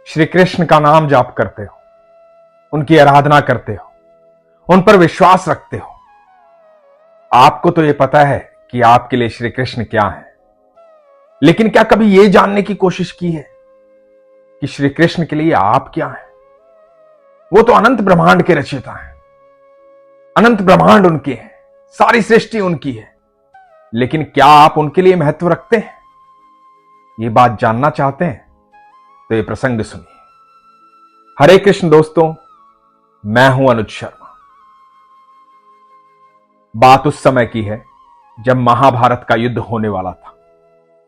श्री कृष्ण का नाम जाप करते हो, उनकी आराधना करते हो, उन पर विश्वास रखते हो, आपको तो यह पता है कि आपके लिए श्री कृष्ण क्या है, लेकिन क्या कभी यह जानने की कोशिश की है कि श्री कृष्ण के लिए आप क्या हैं? वो तो अनंत ब्रह्मांड के रचयिता हैं, अनंत ब्रह्मांड उनके हैं, सारी सृष्टि उनकी है, लेकिन क्या आप उनके लिए महत्व रखते हैं? ये बात जानना चाहते हैं तो ये प्रसंग सुनिए। हरे कृष्ण दोस्तों, मैं हूं अनुज शर्मा। बात उस समय की है जब महाभारत का युद्ध होने वाला था।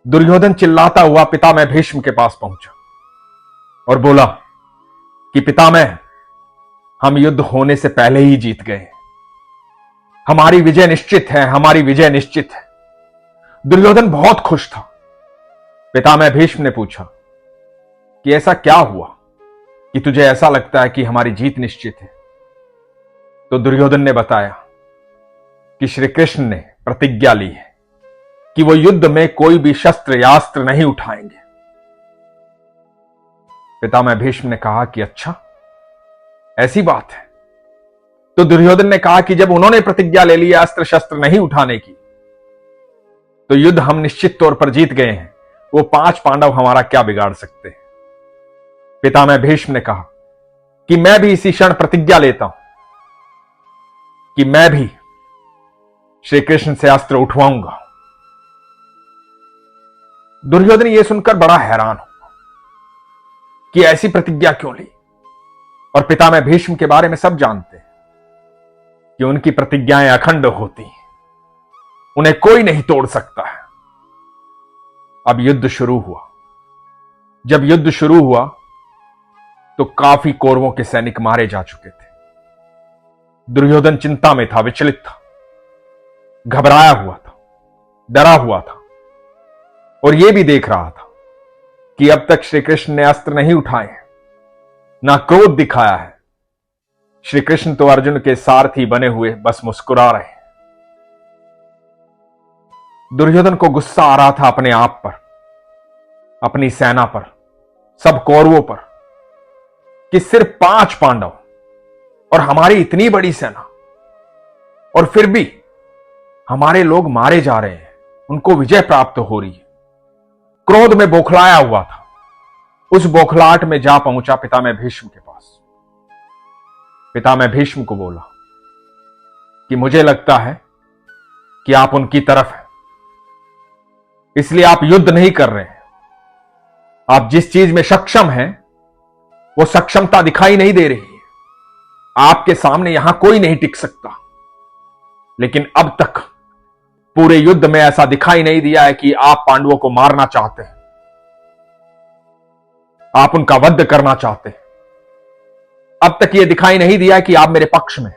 दुर्योधन चिल्लाता हुआ पितामह भीष्म के पास पहुंचा और बोला कि पितामह, हम युद्ध होने से पहले ही जीत गए, हमारी विजय निश्चित है, हमारी विजय निश्चित है। दुर्योधन बहुत खुश था। पितामह भीष्म ने पूछा कि ऐसा क्या हुआ कि तुझे ऐसा लगता है कि हमारी जीत निश्चित है? तो दुर्योधन ने बताया कि श्री कृष्ण ने प्रतिज्ञा ली है कि वो युद्ध में कोई भी शस्त्र या अस्त्र नहीं उठाएंगे। पितामह भीष्म ने कहा कि अच्छा, ऐसी बात है। तो दुर्योधन ने कहा कि जब उन्होंने प्रतिज्ञा ले ली अस्त्र शस्त्र नहीं उठाने की, तो युद्ध हम निश्चित तौर पर जीत गए हैं, वो 5 पांडव हमारा क्या बिगाड़ सकते हैं? पितामह भीष्म ने कहा कि मैं भी इसी क्षण प्रतिज्ञा लेता हूं कि मैं भी श्री कृष्ण से अस्त्र उठवाऊंगा। दुर्योधन यह सुनकर बड़ा हैरान हुआ कि ऐसी प्रतिज्ञा क्यों ली, और पितामह भीष्म के बारे में सब जानते हैं कि उनकी प्रतिज्ञाएं अखंड होती हैं, उन्हें कोई नहीं तोड़ सकता है। अब युद्ध शुरू हुआ। जब युद्ध शुरू हुआ तो काफी कौरवों के सैनिक मारे जा चुके थे। दुर्योधन चिंता में था, विचलित था, घबराया हुआ था, डरा हुआ था, और यह भी देख रहा था कि अब तक श्री कृष्ण ने अस्त्र नहीं उठाए, ना क्रोध दिखाया है। श्री कृष्ण तो अर्जुन के सारथी बने हुए बस मुस्कुरा रहे हैं। दुर्योधन को गुस्सा आ रहा था अपने आप पर, अपनी सेना पर, सब कौरवों पर, कि सिर्फ 5 पांडव और हमारी इतनी बड़ी सेना, और फिर भी हमारे लोग मारे जा रहे हैं, उनको विजय प्राप्त हो रही है। क्रोध में बौखलाया हुआ था। उस बौखलाहट में जा पहुंचा पितामह भीष्म के पास। पितामह भीष्म को बोला कि मुझे लगता है कि आप उनकी तरफ हैं, इसलिए आप युद्ध नहीं कर रहे हैं। आप जिस चीज में सक्षम हैं वो सक्षमता दिखाई नहीं दे रही है। आपके सामने यहां कोई नहीं टिक सकता, लेकिन अब तक पूरे युद्ध में ऐसा दिखाई नहीं दिया है कि आप पांडवों को मारना चाहते हैं, आप उनका वध करना चाहते हैं। अब तक यह दिखाई नहीं दिया कि आप मेरे पक्ष में।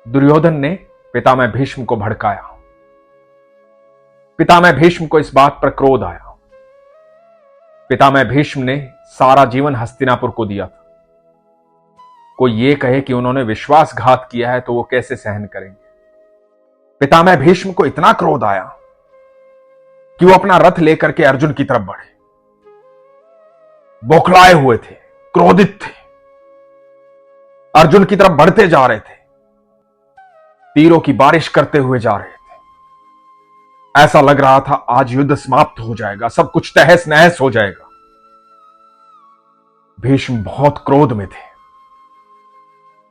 दुर्योधन ने पितामह भीष्म को भड़काया। पितामह भीष्म को इस बात पर क्रोध आया। पितामह भीष्म ने सारा जीवन हस्तिनापुर को दिया था। कोई यह कहे कि उन्होंने विश्वासघात किया है तो वो कैसे सहन करेंगे? पितामह भीष्म को इतना क्रोध आया कि वो अपना रथ लेकर के अर्जुन की तरफ बढ़े। बौखलाए हुए थे, क्रोधित थे, अर्जुन की तरफ बढ़ते जा रहे थे, तीरों की बारिश करते हुए जा रहे थे। ऐसा लग रहा था आज युद्ध समाप्त हो जाएगा, सब कुछ तहस नहस हो जाएगा। भीष्म बहुत क्रोध में थे,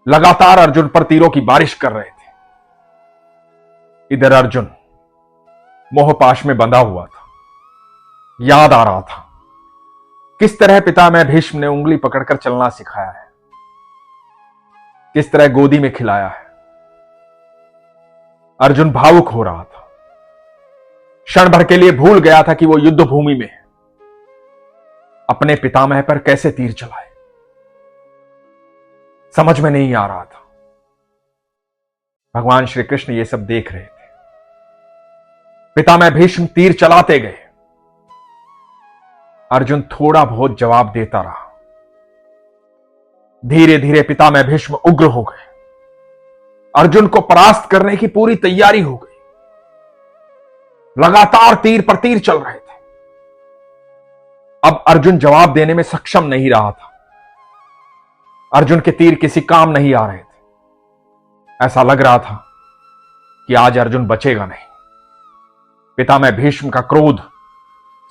लगातार अर्जुन पर तीरों की बारिश कर रहे थे। इधर अर्जुन मोहपाश में बंधा हुआ था। याद आ रहा था किस तरह पितामह भीष्म ने उंगली पकड़कर चलना सिखाया है, किस तरह गोदी में खिलाया है। अर्जुन भावुक हो रहा था। क्षण भर के लिए भूल गया था कि वो युद्ध भूमि में है। अपने पितामह पर कैसे तीर चलाए समझ में नहीं आ रहा था। भगवान श्री कृष्ण ये सब देख रहे थे। पितामह भीष्म तीर चलाते गए। अर्जुन थोड़ा बहुत जवाब देता रहा। धीरे धीरे पितामह भीष्म उग्र हो गए। अर्जुन को परास्त करने की पूरी तैयारी हो गई। लगातार तीर पर तीर चल रहे थे। अब अर्जुन जवाब देने में सक्षम नहीं रहा था। अर्जुन के तीर किसी काम नहीं आ रहे थे। ऐसा लग रहा था कि आज अर्जुन बचेगा नहीं। पितामह भीष्म का क्रोध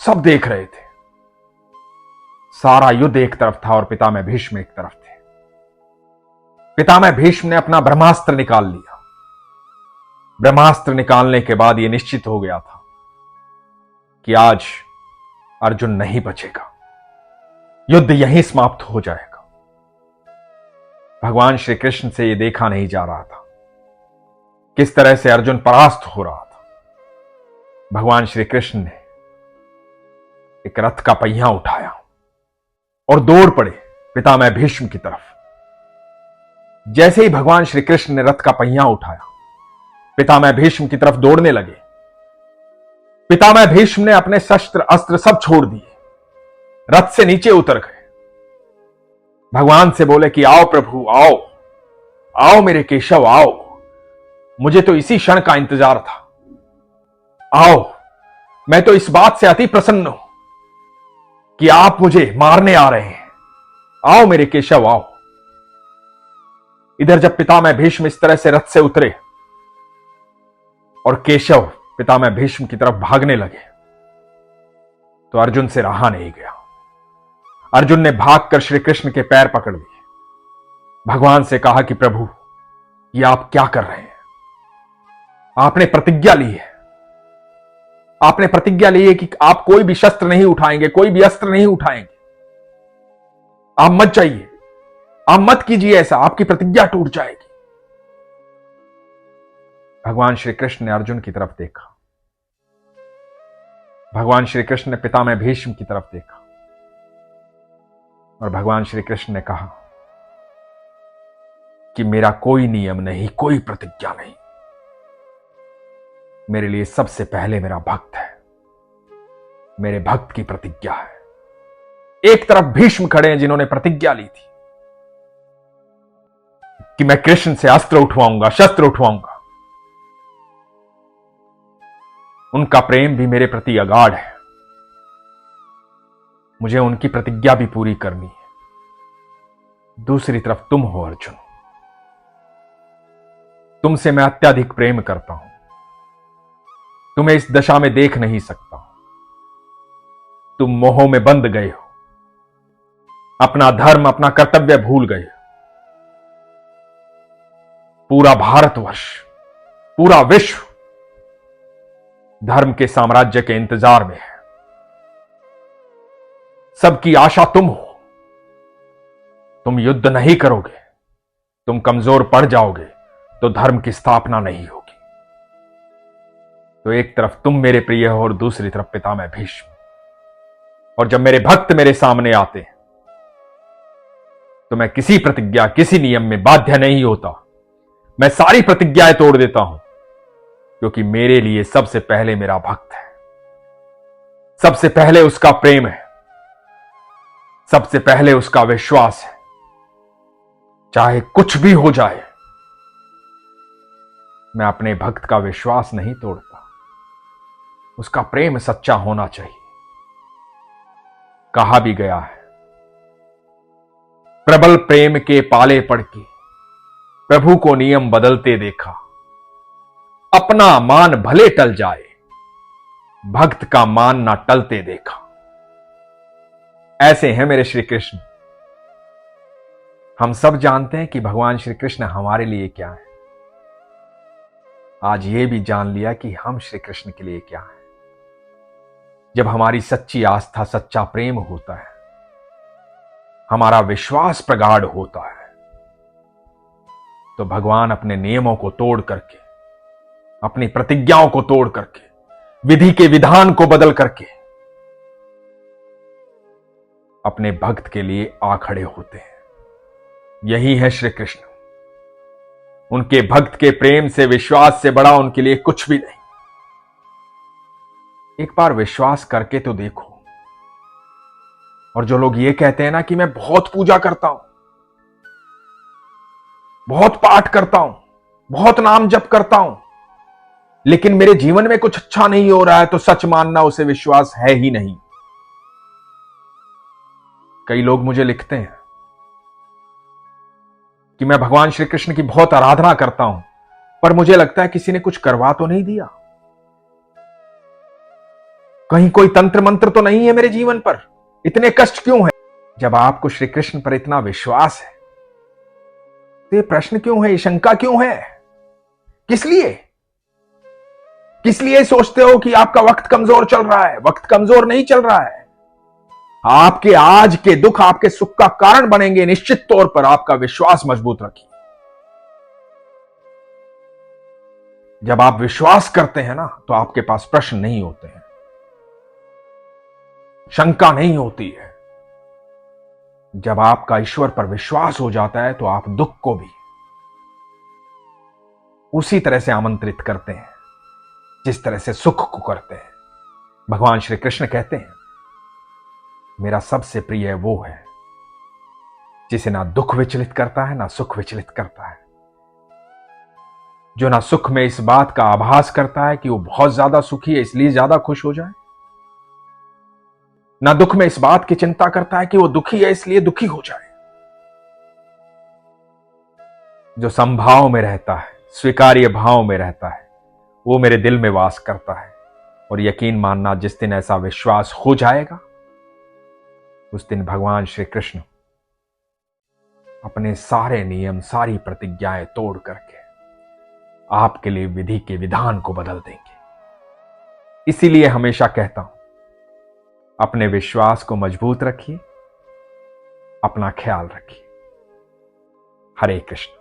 सब देख रहे थे। सारा युद्ध एक तरफ था और पितामह भीष्म एक तरफ थे। पितामह भीष्म ने अपना ब्रह्मास्त्र निकाल लिया। ब्रह्मास्त्र निकालने के बाद यह निश्चित हो गया था कि आज अर्जुन नहीं बचेगा, युद्ध यहीं समाप्त हो जाएगा। भगवान श्री कृष्ण से यह देखा नहीं जा रहा था किस तरह से अर्जुन परास्त हो रहा था। भगवान श्री कृष्ण ने एक रथ का पहिया उठाया और दौड़ पड़े पितामह भीष्म की तरफ। जैसे ही भगवान श्री कृष्ण ने रथ का पहिया उठाया, पितामह भीष्म की तरफ दौड़ने लगे। पितामह भीष्म ने अपने शस्त्र अस्त्र सब छोड़ दिए, रथ से नीचे उतर गए। भगवान से बोले कि आओ प्रभु, आओ आओ मेरे केशव, आओ, मुझे तो इसी क्षण का इंतजार था। आओ, मैं तो इस बात से अति प्रसन्न हूं कि आप मुझे मारने आ रहे हैं। आओ मेरे केशव, आओ। इधर जब पितामह भीष्म इस तरह से रथ से उतरे और केशव पितामह भीष्म की तरफ भागने लगे, तो अर्जुन से रहा नहीं गया। अर्जुन ने भागकर श्री कृष्ण के पैर पकड़ लिए। भगवान से कहा कि प्रभु, ये आप क्या कर रहे हैं? आपने प्रतिज्ञा ली है, आपने प्रतिज्ञा ली है कि आप कोई भी शस्त्र नहीं उठाएंगे, कोई भी अस्त्र नहीं उठाएंगे। आप मत जाइए, आप मत कीजिए ऐसा, आपकी प्रतिज्ञा टूट जाएगी। भगवान श्री कृष्ण ने अर्जुन की तरफ देखा। भगवान श्री कृष्ण ने पितामह भीष्म की तरफ देखा और भगवान श्री कृष्ण ने कहा कि मेरा कोई नियम नहीं, कोई प्रतिज्ञा नहीं। मेरे लिए सबसे पहले मेरा भक्त है, मेरे भक्त की प्रतिज्ञा है। एक तरफ भीष्म खड़े हैं जिन्होंने प्रतिज्ञा ली थी कि मैं कृष्ण से अस्त्र उठवाऊंगा, शस्त्र उठवाऊंगा। उनका प्रेम भी मेरे प्रति अगाढ़ है, मुझे उनकी प्रतिज्ञा भी पूरी करनी है। दूसरी तरफ तुम हो अर्जुन, तुमसे मैं अत्यधिक प्रेम करता हूं, तुम्हें इस दशा में देख नहीं सकता। तुम मोह में बंध गए हो, अपना धर्म अपना कर्तव्य भूल गए। पूरा भारतवर्ष, पूरा विश्व धर्म के साम्राज्य के इंतजार में है। सबकी आशा तुम हो। तुम युद्ध नहीं करोगे, तुम कमजोर पड़ जाओगे तो धर्म की स्थापना नहीं होगी। तो एक तरफ तुम मेरे प्रिय हो और दूसरी तरफ पितामह भीष्म। और जब मेरे भक्त मेरे सामने आते हैं तो मैं किसी प्रतिज्ञा, किसी नियम में बाध्य नहीं होता। मैं सारी प्रतिज्ञाएं तोड़ देता हूं, क्योंकि मेरे लिए सबसे पहले मेरा भक्त है, सबसे पहले उसका प्रेम है, सबसे पहले उसका विश्वास है। चाहे कुछ भी हो जाए, मैं अपने भक्त का विश्वास नहीं तोड़ता। उसका प्रेम सच्चा होना चाहिए। कहा भी गया है, प्रबल प्रेम के पाले पड़ के प्रभु को नियम बदलते देखा। अपना मान भले टल जाए, भक्त का मान ना टलते देखा। ऐसे हैं मेरे श्री कृष्ण। हम सब जानते हैं कि भगवान श्री कृष्ण हमारे लिए क्या है। आज ये भी जान लिया कि हम श्री कृष्ण के लिए क्या है। जब हमारी सच्ची आस्था, सच्चा प्रेम होता है, हमारा विश्वास प्रगाढ़ होता है, तो भगवान अपने नियमों को तोड़ करके, अपनी प्रतिज्ञाओं को तोड़ करके, विधि के विधान को बदल करके अपने भक्त के लिए आ खड़े होते हैं। यही है श्री कृष्ण। उनके भक्त के प्रेम से, विश्वास से बड़ा उनके लिए कुछ भी नहीं। एक बार विश्वास करके तो देखो। और जो लोग ये कहते हैं ना कि मैं बहुत पूजा करता हूं, बहुत पाठ करता हूं, बहुत नाम जप करता हूं, लेकिन मेरे जीवन में कुछ अच्छा नहीं हो रहा है, तो सच मानना उसे विश्वास है ही नहीं। कई लोग मुझे लिखते हैं कि मैं भगवान श्री कृष्ण की बहुत आराधना करता हूं, पर मुझे लगता है किसी ने कुछ करवा तो नहीं दिया, कहीं कोई तंत्र मंत्र तो नहीं है मेरे जीवन पर, इतने कष्ट क्यों है? जब आपको श्री कृष्ण पर इतना विश्वास है तो ये प्रश्न क्यों है, ये शंका क्यों है? किस लिए? किस लिए सोचते हो कि आपका वक्त कमजोर चल रहा है? वक्त कमजोर नहीं चल रहा है। आपके आज के दुख आपके सुख का कारण बनेंगे। निश्चित तौर पर आपका विश्वास मजबूत रखिए। जब आप विश्वास करते हैं ना, तो आपके पास प्रश्न नहीं होते हैं, शंका नहीं होती है। जब आपका ईश्वर पर विश्वास हो जाता है तो आप दुख को भी उसी तरह से आमंत्रित करते हैं जिस तरह से सुख को करते हैं। भगवान श्री कृष्ण कहते हैं, मेरा सबसे प्रिय वो है जिसे ना दुख विचलित करता है ना सुख विचलित करता है, जो ना सुख में इस बात का आभास करता है कि वो बहुत ज्यादा सुखी है इसलिए ज्यादा खुश हो जाए, ना दुख में इस बात की चिंता करता है कि वो दुखी है इसलिए दुखी हो जाए। जो समभाव में रहता है, स्वीकार्य भाव में रहता है, वो मेरे दिल में वास करता है। और यकीन मानना, जिस दिन ऐसा विश्वास हो जाएगा उस दिन भगवान श्री कृष्ण अपने सारे नियम, सारी प्रतिज्ञाएं तोड़ करके आपके लिए विधि के विधान को बदल देंगे। इसीलिए हमेशा कहता हूं, अपने विश्वास को मजबूत रखिए, अपना ख्याल रखिए। हरे कृष्ण।